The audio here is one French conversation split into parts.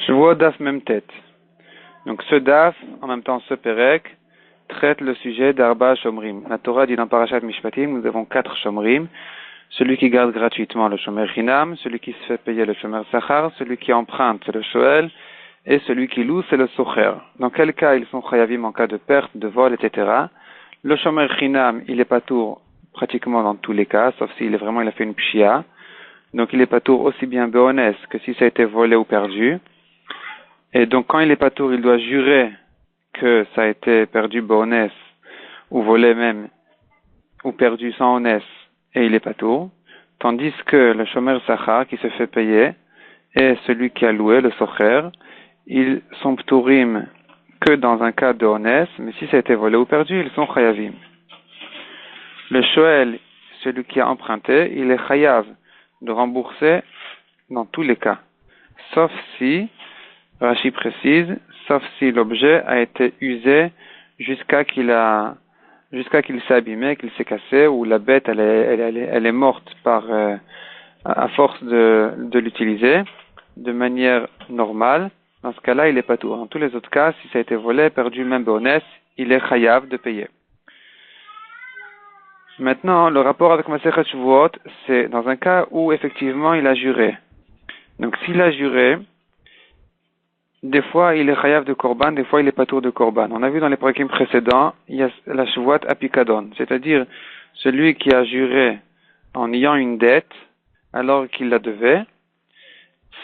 Shavuot Daf Memtet. Donc ce Daf, en même temps ce Perek, traite le sujet d'Arba Shomrim. La Torah dit dans Parashat Mishpatim, nous avons 4 Shomrim. Celui qui garde gratuitement le Shomer Chinam, celui qui se fait payer le Shomer Sachar, celui qui emprunte c'est le Shoel, et celui qui loue c'est le Socher. Dans quel cas ils sont chayavim en cas de perte, de vol, etc. Le Shomer Chinam, il est patour pratiquement dans tous les cas, sauf s'il est vraiment, il a fait une pshia. Donc il est patour aussi bien béonès que si ça a été volé ou perdu. Et donc quand il est patour, il doit jurer que ça a été perdu béonès ou volé même, ou perdu sans honnête, et il est patour. Tandis que le shomer sachar qui se fait payer et celui qui a loué, le socher, ils sont ptourim que dans un cas de honnête, mais si ça a été volé ou perdu, ils sont chayavim. Le shoel, celui qui a emprunté, il est chayav de rembourser dans tous les cas, sauf si, Rashi précise, sauf si l'objet a été usé jusqu'à qu'il s'est abîmé, qu'il s'est cassé, ou la bête elle est morte à force de l'utiliser de manière normale. Dans ce cas-là, il est pas tout. Dans tous les autres cas, si ça a été volé, perdu, même béonès, il est chayav de payer. Maintenant, le rapport avec Masechet Shavuot, c'est dans un cas où effectivement il a juré. Donc s'il a juré, des fois il est chayav de korban, des fois il est patour de korban. On a vu dans les parakim précédents, il y a la Shavuot apikadon, c'est-à-dire celui qui a juré en ayant une dette alors qu'il la devait.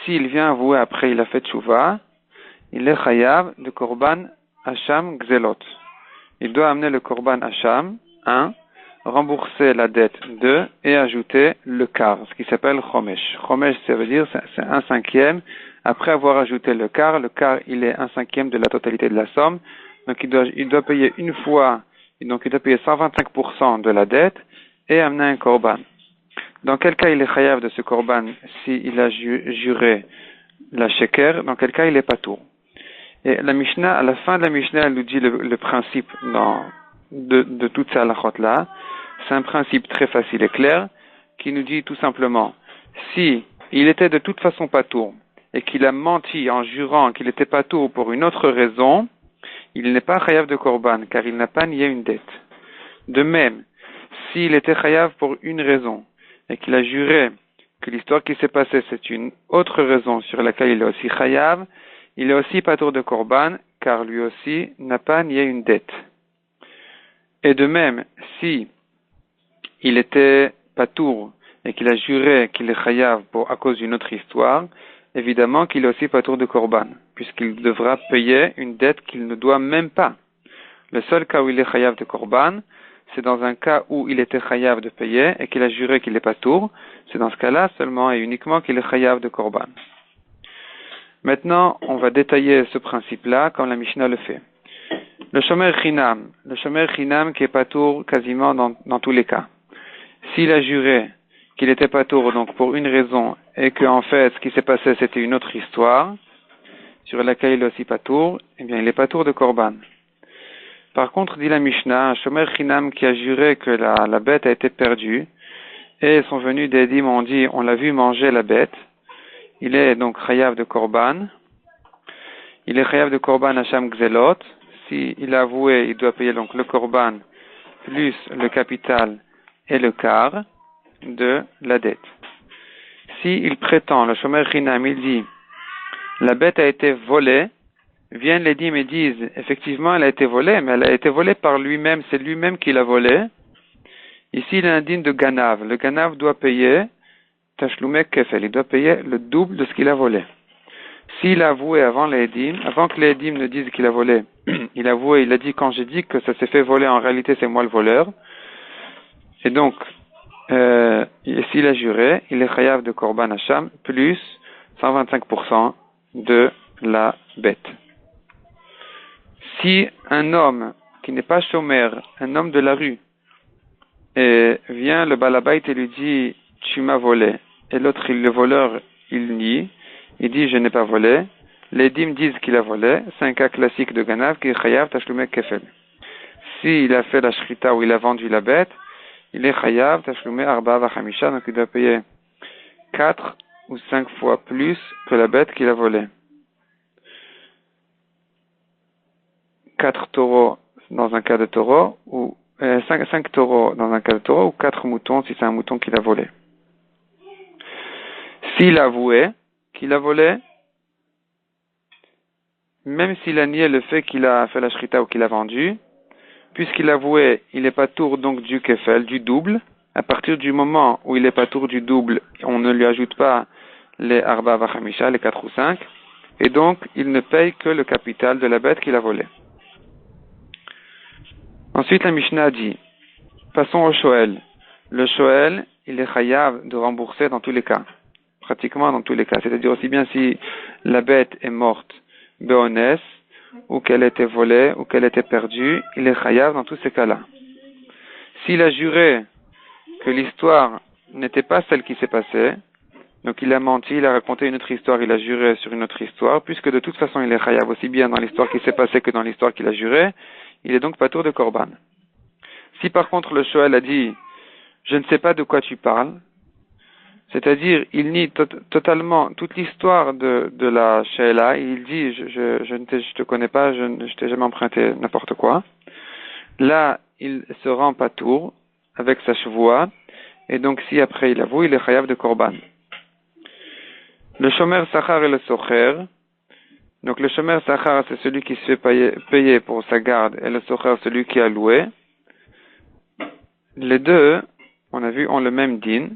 S'il vient avouer après il a fait tshuva, il est chayav de korban hacham gzelot. Il doit amener le korban hacham, 1, rembourser la dette 2 et ajouter le quart, ce qui s'appelle chomesh. Chomesh, ça veut dire c'est 1/5. Après avoir ajouté le quart il est 1/5 de la totalité de la somme. Donc il doit payer une fois, donc il doit payer 125% de la dette et amener un korban. Dans quel cas il est chayav de ce korban s'il a juré la sheker, dans quel cas il est patour. Et la Mishnah, à la fin de la Mishnah, elle nous dit le principe de toutes ces halachot-là. C'est un principe très facile et clair qui nous dit tout simplement, si il était de toute façon patour et qu'il a menti en jurant qu'il était patour pour une autre raison, il n'est pas chayav de korban car il n'a pas nié une dette. De même, s'il était chayav pour une raison et qu'il a juré que l'histoire qui s'est passée c'est une autre raison sur laquelle il est aussi chayav, il est aussi patour de korban car lui aussi n'a pas nié une dette. Et de même, si il était patour et qu'il a juré qu'il est chayav à cause d'une autre histoire, évidemment qu'il est aussi patour de korban, puisqu'il devra payer une dette qu'il ne doit même pas. Le seul cas où il est chayav de korban, c'est dans un cas où il était chayav de payer et qu'il a juré qu'il est patour. C'est dans ce cas-là seulement et uniquement qu'il est chayav de korban. Maintenant, on va détailler ce principe-là comme la Mishnah le fait. Le shomer chinam qui est patour quasiment dans tous les cas. S'il a juré qu'il était patour donc pour une raison et que en fait ce qui s'est passé c'était une autre histoire sur laquelle il est aussi patour, eh bien il est patour de korban. Par contre, dit la Mishnah, un shomer chinam qui a juré que la bête a été perdue et sont venus des dîmes, on l'a vu manger la bête, il est donc chayav de korban. Il est chayav de korban hacham gzelot. Si il a avoué, il doit payer donc le korban plus le capital et le quart de la dette. Si il prétend, le shomer chinam, il dit, la bête a été volée, viennent les dîmes et disent, effectivement elle a été volée, mais elle a été volée par lui-même, c'est lui-même qui l'a volée. Ici il est un dîme de ganav. Le ganav doit payer tashlumek kefel, il doit payer le double de ce qu'il a volé. S'il a avoué avant que les dîmes ne disent qu'il a volé, il a avoué, il a dit, quand j'ai dit que ça s'est fait voler, en réalité c'est moi le voleur. Et donc, s'il a juré, il est chayav de korban hacham plus 125% de la bête. Si un homme qui n'est pas shomer, un homme de la rue, vient le balabait et lui dit, tu m'as volé, et l'autre, le voleur, il nie, il dit, je n'ai pas volé. Les dîmes disent qu'il a volé. C'est un cas classique de ganav qui est chayav tashlumek kefel. S'il a fait la shrita où il a vendu la bête, il est chayav tashlumek arba vachamisha, donc il doit payer 4 ou 5 fois plus que la bête qu'il a volée. 4 taureaux dans un cas de taureau, ou 5 taureaux dans un cas de taureau, ou 4 moutons si c'est un mouton qu'il a volé. S'il a avoué qu'il a volé, même s'il a nié le fait qu'il a fait la shrita ou qu'il a vendu, puisqu'il a avoué, il n'est pas tour donc du kefel, du double. À partir du moment où il n'est pas tour du double, on ne lui ajoute pas les arba vachamisha, les 4 ou 5, et donc il ne paye que le capital de la bête qu'il a volée. Ensuite, la Mishnah dit, passons au shoel. Le shoel, il est chayav de rembourser dans tous les cas. Pratiquement dans tous les cas. C'est-à-dire aussi bien si la bête est morte, béonès, ou qu'elle était volée, ou qu'elle était perdue, il est chayav dans tous ces cas-là. S'il a juré que l'histoire n'était pas celle qui s'est passée, donc il a menti, il a raconté une autre histoire, il a juré sur une autre histoire, puisque de toute façon il est chayav aussi bien dans l'histoire qui s'est passée que dans l'histoire qu'il a juré, il est donc patour de korban. Si par contre le shoel a dit « je ne sais pas de quoi tu parles », c'est-à-dire il nie totalement toute l'histoire de la sheila, il dit « je ne te connais pas, je t'ai jamais emprunté n'importe quoi », là il se rend patour avec sa chevoie, et donc si après il avoue, il est chayav de korban. Le shomer sachar et le socher. Donc le shomer sachar, c'est celui qui se fait payer pour sa garde, et le socher, celui qui a loué. Les deux, on a vu, ont le même din,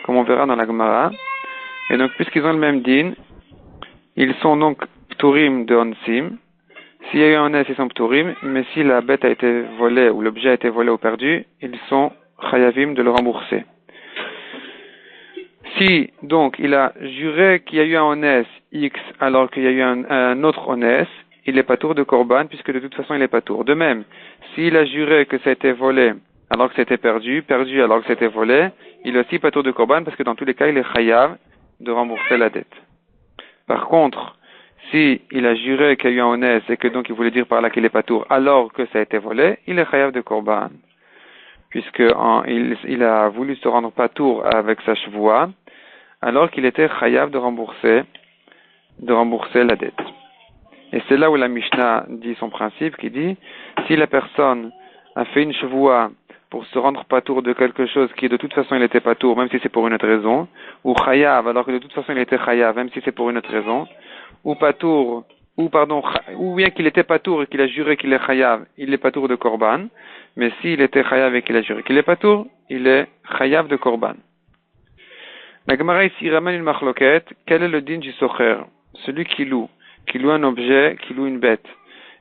comme on verra dans la Gemara. Et donc puisqu'ils ont le même din, ils sont donc pturim de onsim. S'il y a eu un ils sont pturim, mais si la bête a été volée, ou l'objet a été volé ou perdu, ils sont chayavim de le rembourser. Si, donc, il a juré qu'il y a eu un honnête X alors qu'il y a eu un autre honnête, il est pas tour de korban puisque de toute façon il est pas tour. De même, s'il a juré que ça a été volé alors que c'était perdu alors que c'était volé, il est aussi pas tour de korban parce que dans tous les cas il est chayav de rembourser la dette. Par contre, si il a juré qu'il y a eu un honnête et que donc il voulait dire par là qu'il est pas tour alors que ça a été volé, il est chayav de korban. Puisque il a voulu se rendre pas tour avec sa chevoie, alors qu'il était chayav de rembourser la dette. Et c'est là où la Mishnah dit son principe, qui dit, si la personne a fait une chevoie pour se rendre patour de quelque chose qui de toute façon il était patour, même si c'est pour une autre raison, ou chayav, alors que de toute façon il était chayav, même si c'est pour une autre raison, ou patour, ou bien qu'il était patour et qu'il a juré qu'il est chayav, il est patour de korban, mais s'il était chayav et qu'il a juré qu'il est patour, il est chayav de korban. La Gemara ici ramène une machloket. Quel est le din du socher? Celui qui loue un objet, qui loue une bête.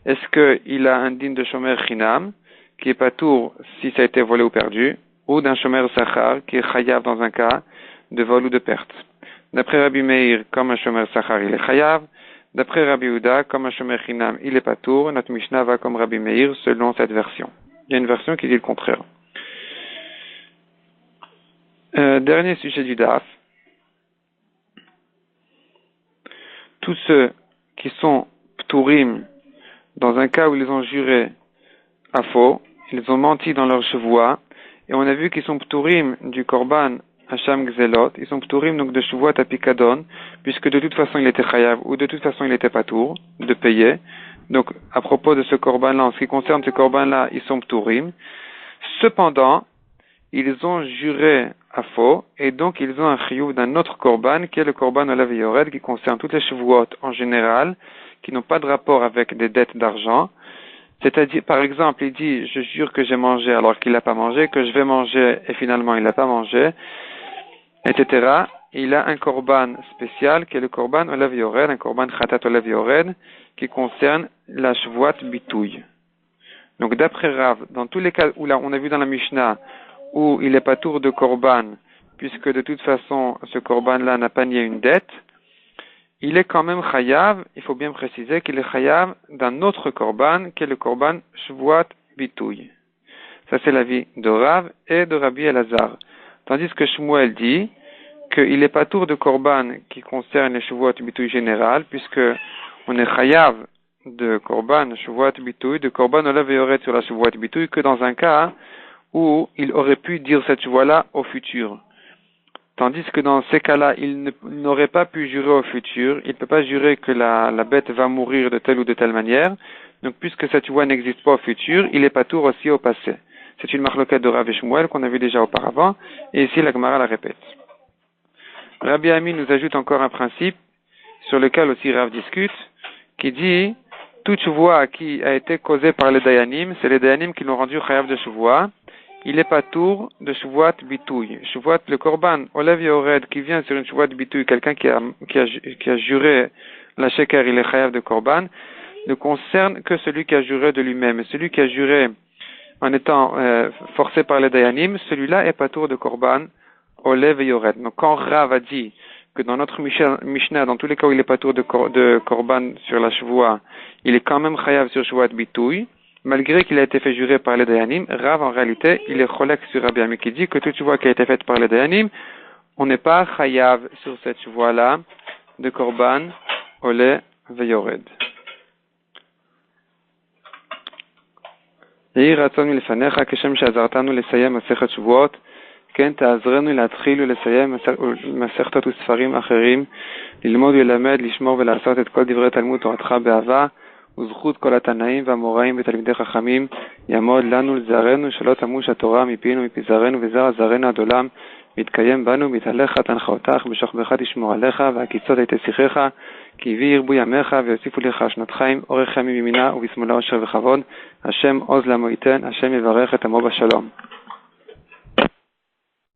Est-ce qu'il a un din de shomer chinam, qui est patour si ça a été volé ou perdu, ou d'un shomer sachar, qui est chayav dans un cas de vol ou de perte? D'après Rabbi Meir, comme un shomer sachar, il est chayav. D'après Rabbi Uda, comme un shomer chinam, il est patour. Notre Mishnah va comme Rabbi Meir selon cette version. Il y a une version qui dit le contraire. Dernier sujet du DAF. Tous ceux qui sont pturim dans un cas où ils ont juré à faux, ils ont menti dans leur chevoie, et on a vu qu'ils sont pturim du korban Hacham Gzelot, ils sont pturim donc de chevoie tapikadon, puisque de toute façon il était chayav, ou de toute façon il était patour, de payer. Donc à propos de ce korban-là, en ce qui concerne ce korban-là, ils sont pturim. Cependant, ils ont juré à faux, et donc ils ont un chiyuv d'un autre korban, qui est le korban olav yored, qui concerne toutes les chevuot en général, qui n'ont pas de rapport avec des dettes d'argent. C'est-à-dire, par exemple, il dit, je jure que j'ai mangé alors qu'il n'a pas mangé, que je vais manger et finalement il n'a pas mangé, etc. Il a un korban spécial, qui est le korban olav yored, un korban chatat olav yored, qui concerne la chevuot bitouille. Donc d'après Rav, dans tous les cas où là, on a vu dans la Mishnah, où il est pas tour de korban, puisque de toute façon, ce korban-là n'a pas nié une dette, il est quand même chayav, il faut bien préciser qu'il est chayav d'un autre korban, qui est le korban shvuat bitouille. Ça c'est l'avis de Rav et de Rabbi Elazar. Tandis que Shmuel dit qu'il est pas tour de korban qui concerne les shvuat bitouille général, puisque on est chayav de korban shvuat bitouille, de korban olav yored sur la shvuat bitouille, que dans un cas où il aurait pu dire cette chevoie-là au futur. Tandis que dans ces cas-là, il n'aurait pas pu jurer au futur, il ne peut pas jurer que la bête va mourir de telle ou de telle manière, Donc, puisque cette voie n'existe pas au futur, il est patour aussi au passé. C'est une marloquette de Rav et Shmuel qu'on a vu déjà auparavant, et ici la Gemara la répète. Rabbi Ami nous ajoute encore un principe sur lequel aussi Rav discute, qui dit toute voie qui a été causée par les Dayanim, c'est les Dayanim qui l'ont rendu chayav de Shuvoa. Il est patour de Shuvoat bitouille. Shuvoat, le korban, Olev Yored, qui vient sur une Shuvoat bitouille, quelqu'un qui a juré la sheker, il est chayav de korban, ne concerne que celui qui a juré de lui-même. Et celui qui a juré en étant forcé par les Dayanim, celui-là est patour de korban, Olev Yored. Donc quand Rav a dit que dans notre Mishnah, dans tous les cas où il est patour de korban sur la Shuvoa, il est quand même chayav sur Shuvoat bitouille, malgré qu'il a été fait jurer par les Dayanim. Rav, en réalité, il est cholek sur Rabbi Ami qui dit que toute voie qui a été faite par les Dayanim, on n'est pas chayav sur cette voie-là de korban, ole veyored. יהי רצון מלפניך כשם שעזרתנו לסיים מסכת שבועות, כן תעזרנו להתחיל ולסיים מסכתות וספרים אחרים, ללמוד וללמד, לשמור ולעשות את כל דברי תלמוד תורתך באהבה, וזכות כל התנאים והמוראים ותלמידי חכמים יעמוד לנו לזרנו שלא תמוש התורה מפינו מפי זרנו וזרע זרנו עד עולם מתקיים בנו מתהלך תנחותך בשוכבך תשמור עליך והקיצות הייתי שיחך כי הביא ירבו ימיך ויוסיפו לך שנות חיים אורך ימים ימינה ובשמאלה עושר וכבוד השם עוז לעמו ייתן השם יברך את עמו בשלום.